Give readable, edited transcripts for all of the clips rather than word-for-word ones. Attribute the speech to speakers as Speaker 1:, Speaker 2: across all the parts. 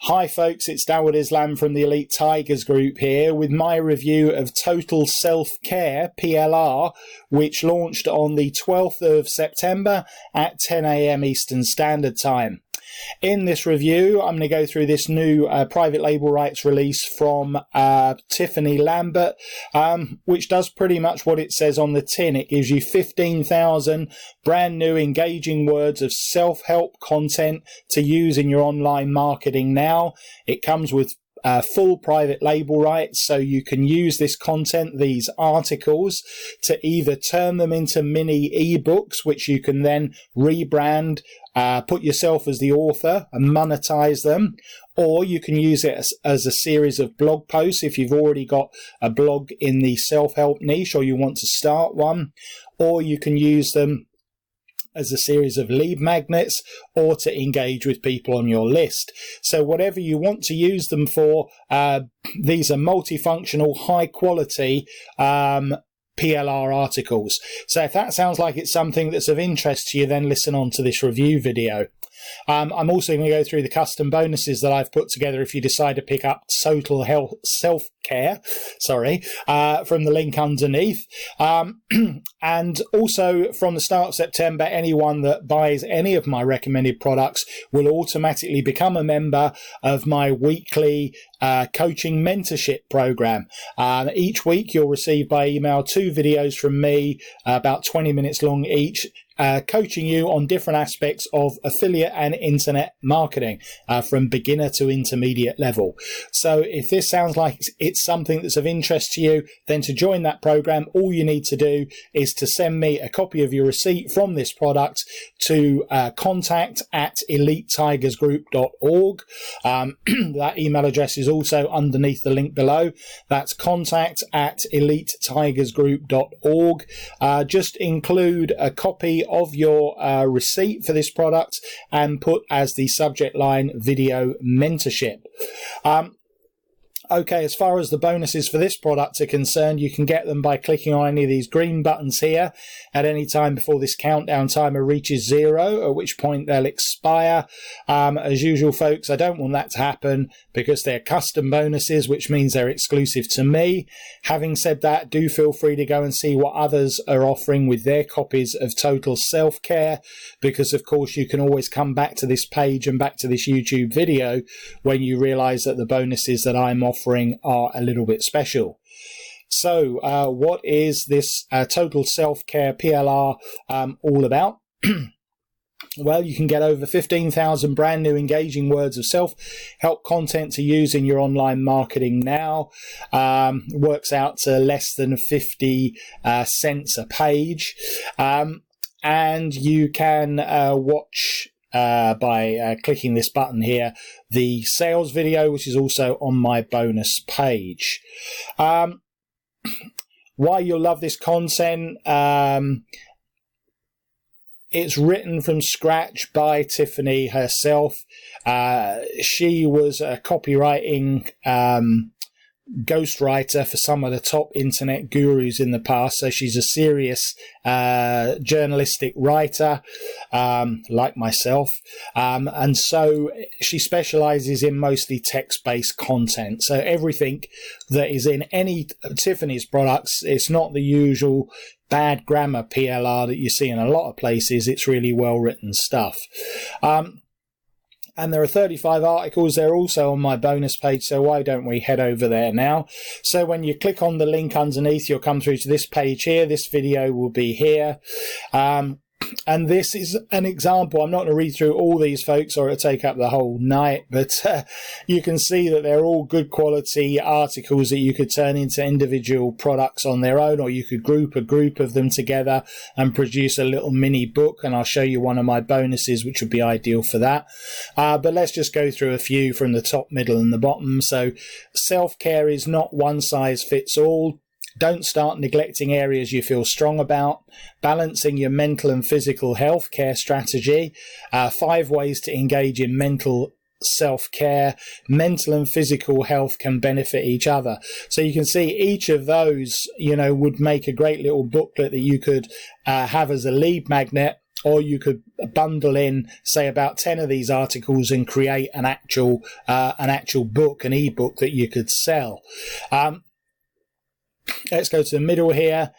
Speaker 1: Hi folks, it's Dawud Islam from the Elite Tigers Group here with my review of Total Self-Care PLR, which launched on the 12th of September at 10 AM Eastern Standard Time. In this review, I'm going to go through this new private label rights release from Tiffany Lambert, which does pretty much what it says on the tin. It gives you 15,000 brand new engaging words of self-help content to use in your online marketing now. It comes with full private label rights, so you can use this content, these articles, to either turn them into mini ebooks, which you can then rebrand, put yourself as the author and monetize them, or you can use it as a series of blog posts if you've already got a blog in the self-help niche or you want to start one, or you can use them as a series of lead magnets or to engage with people on your list. So whatever you want to use them for, these are multifunctional, high quality PLR articles. So if that sounds like it's something that's of interest to you, then listen on to this review video. I'm also going to go through the custom bonuses that I've put together if you decide to pick up Total Health Self-Care, from the link underneath. And also from the start of September, anyone that buys any of my recommended products will automatically become a member of my weekly coaching mentorship program. Each week you'll receive by email 2 videos from me, about 20 minutes long each, coaching you on different aspects of affiliate and internet marketing, from beginner to intermediate level. So if this sounds like it's something that's of interest to you, then to join that program, all you need to do is to send me a copy of your receipt from this product to contact@elitetigersgroup.org. That email address is also underneath the link below. That's contact@elitetigersgroup.org. Just include a copy of your receipt for this product and put as the subject line video mentorship. Okay, as far as the bonuses for this product are concerned, you can get them by clicking on any of these green buttons here at any time before this countdown timer reaches 0, at which point they'll expire. As usual, folks, I don't want that to happen because they're custom bonuses, which means they're exclusive to me. Having said that, do feel free to go and see what others are offering with their copies of Total Self-Care, because of course you can always come back to this page and back to this YouTube video when you realize that the bonuses that I'm offering are a little bit special. So what is this Total Self-Care PLR all about? Well, you can get over 15,000 brand new engaging words of self-help content to use in your online marketing now. Works out to less than 50 cents a page. And you can watch by clicking this button here, the sales video, which is also on my bonus page. Why you'll love this content, it's written from scratch by Tiffany herself. She was a copywriting ghostwriter for some of the top internet gurus in the past, so she's a serious journalistic writer, like myself, and so she specializes in mostly text-based content. So everything that is in any Tiffany's products, it's not the usual bad grammar PLR that you see in a lot of places. It's really well written stuff. And there are 35 articles. They're also on my bonus page, so why don't we head over there now? So when you click on the link underneath, you'll come through to this page here. This video will be here. And this is an example. I'm not going to read through all these, folks, or it'll take up the whole night, but you can see that they're all good quality articles that you could turn into individual products on their own, or you could group a group of them together and produce a little mini book, and I'll show you one of my bonuses which would be ideal for that. But let's just go through a few from the top, middle and the bottom. So self-care is not one size fits all. Don't start neglecting areas you feel strong about. Balancing your mental and physical health care strategy. 5 ways to engage in mental self-care. Mental and physical health can benefit each other. So you can see each of those, would make a great little booklet that you could have as a lead magnet or you could bundle in, say, about 10 of these articles and create an actual book, an ebook that you could sell. Let's go to the middle here.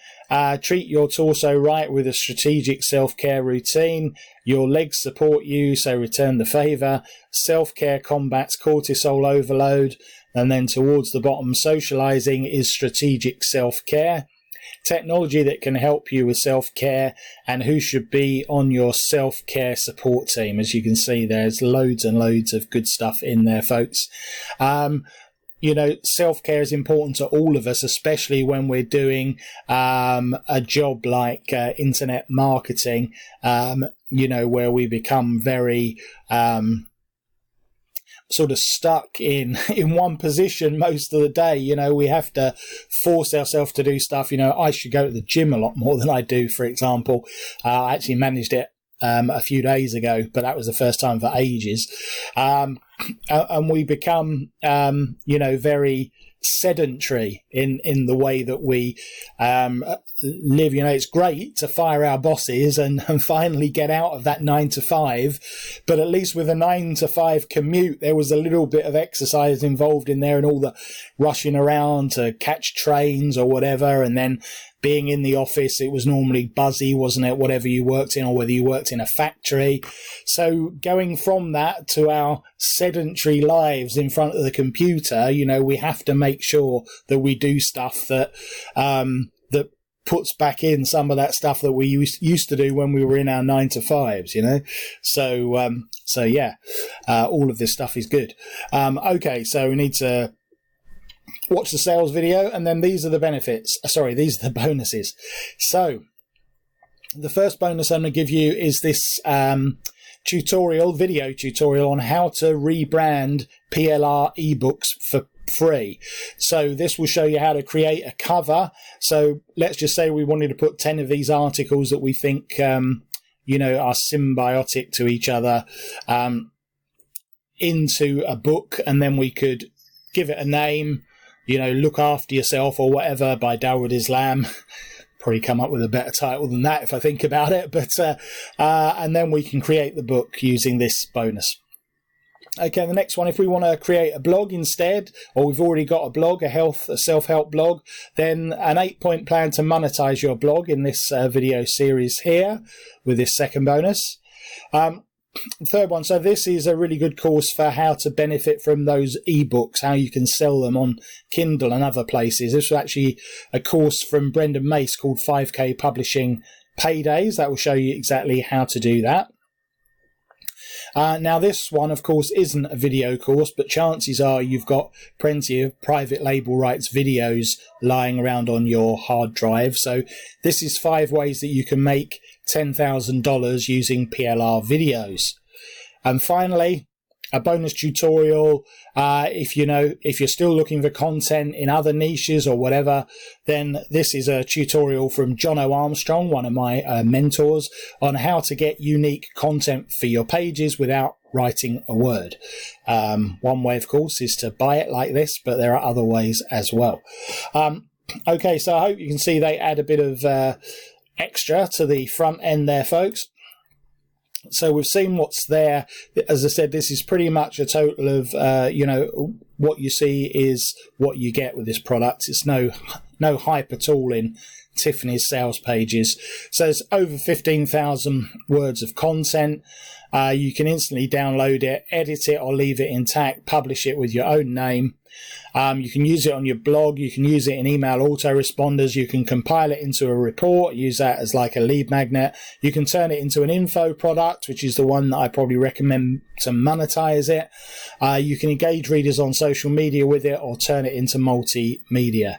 Speaker 1: Treat your torso right with a strategic self-care routine. Your legs support you, so return the favour. Self-care combats cortisol overload. And then towards the bottom, socialising is strategic self-care. Technology that can help you with self-care, and who should be on your self-care support team. As you can see, there's loads and loads of good stuff in there, folks. You know, self-care is important to all of us, especially when we're doing a job like internet marketing, you know, where we become very sort of stuck in one position most of the day. You know, we have to force ourselves to do stuff. You know, I should go to the gym a lot more than I do, for example. I actually managed it a few days ago, but that was the first time for ages. And we become, you know, very sedentary in the way that we live. You know, it's great to fire our bosses and finally get out of that 9 to 5, but at least with a 9 to 5 commute, there was a little bit of exercise involved in there, and all the rushing around to catch trains or whatever. And then being in the office, it was normally buzzy, wasn't it? Whatever you worked in, or whether you worked in a factory. So going from that to our sedentary lives in front of the computer, you know, we have to make sure that we do stuff that that puts back in some of that stuff that we used to do when we were in our 9 to 5s, you know. So yeah, all of this stuff is good. Okay, so we need to watch the sales video, and then these are the benefits. Sorry, these are the bonuses. So the first bonus I'm going to give you is this video tutorial on how to rebrand PLR ebooks for free. So this will show you how to create a cover. So let's just say we wanted to put 10 of these articles that we think you know, are symbiotic to each other into a book, and then we could give it a name, you know, Look After Yourself or whatever by Dawud Islam. Probably come up with a better title than that if I think about it, but and then we can create the book using this bonus. Okay, the next one, if we want to create a blog instead, or we've already got a blog, a self-help blog, then an 8-point plan to monetize your blog in this video series here with this second bonus. Third one, so this is a really good course for how to benefit from those ebooks, how you can sell them on Kindle and other places. This was actually a course from Brendan Mace called 5K Publishing Paydays. That will show you exactly how to do that. Now this one, of course, isn't a video course, but chances are you've got plenty of private label rights videos lying around on your hard drive. So this is 5 ways that you can make $10,000 using PLR videos. And finally, a bonus tutorial. If you're still looking for content in other niches or whatever, then this is a tutorial from John O. Armstrong, one of my mentors, on how to get unique content for your pages without writing a word. One way, of course, is to buy it like this, but there are other ways as well. Okay, so I hope you can see they add a bit of extra to the front end there, folks. So we've seen what's there. As I said, this is pretty much a total of, you know, what you see is what you get with this product. It's no hype at all in Tiffany's sales pages. So it's over 15,000 words of content. You can instantly download it, edit it or leave it intact, publish it with your own name. You can use it on your blog. You can use it in email autoresponders. You can compile it into a report, use that as like a lead magnet. You can turn it into an info product, which is the one that I probably recommend to monetize it. You can engage readers on social media with it or turn it into multimedia.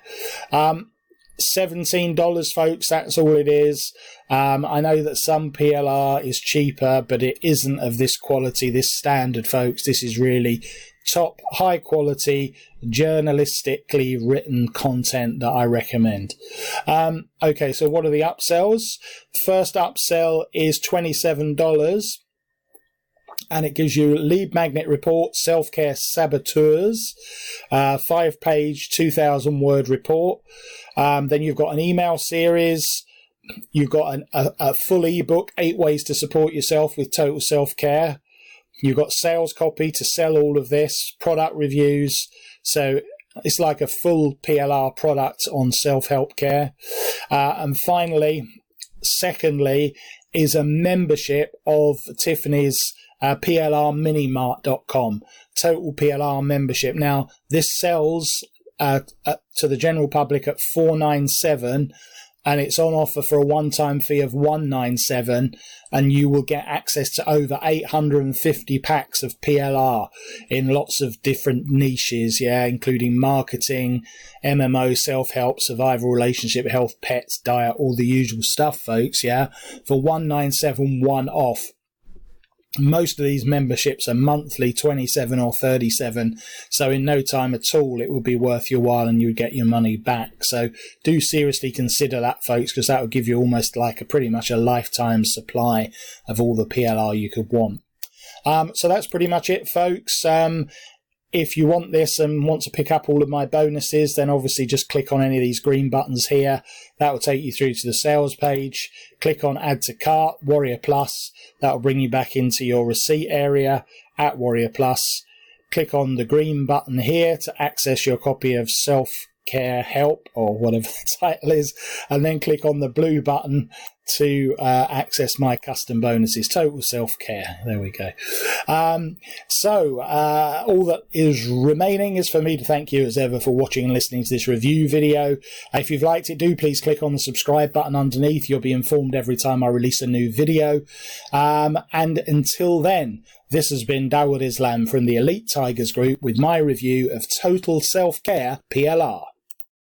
Speaker 1: $17, folks, that's all it is. I know that some PLR is cheaper, but it isn't of this quality, this standard, folks. This is really top, high quality, journalistically written content that I recommend. Okay, so what are the upsells? First upsell is $27. And it gives you lead magnet report, self-care saboteurs, 5-page, 2,000 word report. Then you've got an email series, you've got a full ebook, 8 ways to support yourself with total self-care. You've got sales copy to sell all of this, product reviews. So it's like a full PLR product on self-help care. And finally, secondly, is a membership of Tiffany's plrminimart.com, total PLR membership. Now, this sells to the general public at $497, and it's on offer for a one-time fee of $197, and you will get access to over 850 packs of PLR in lots of different niches, including marketing, MMO, self-help, survival, relationship, health, pets, diet, all the usual stuff, folks, for $197 one off. Most of these memberships are monthly, 27 or 37, so in no time at all it would be worth your while and you would get your money back. So do seriously consider that, folks, because that would give you almost like pretty much a lifetime supply of all the PLR you could want. So that's pretty much it, folks. If you want this and want to pick up all of my bonuses, then obviously just click on any of these green buttons here. That will take you through to the sales page. Click on Add to Cart, Warrior Plus. That will bring you back into your receipt area at Warrior Plus. Click on the green button here to access your copy of Self-Care Help, or whatever the title is, and then click on the blue button to access my custom bonuses, Total Self-Care. There we go. So all that is remaining is for me to thank you as ever for watching and listening to this review video. If you've liked it, do please click on the subscribe button underneath. You'll be informed every time I release a new video. And until then, this has been Dawud Islam from the Elite Tigers Group with my review of Total Self-Care PLR.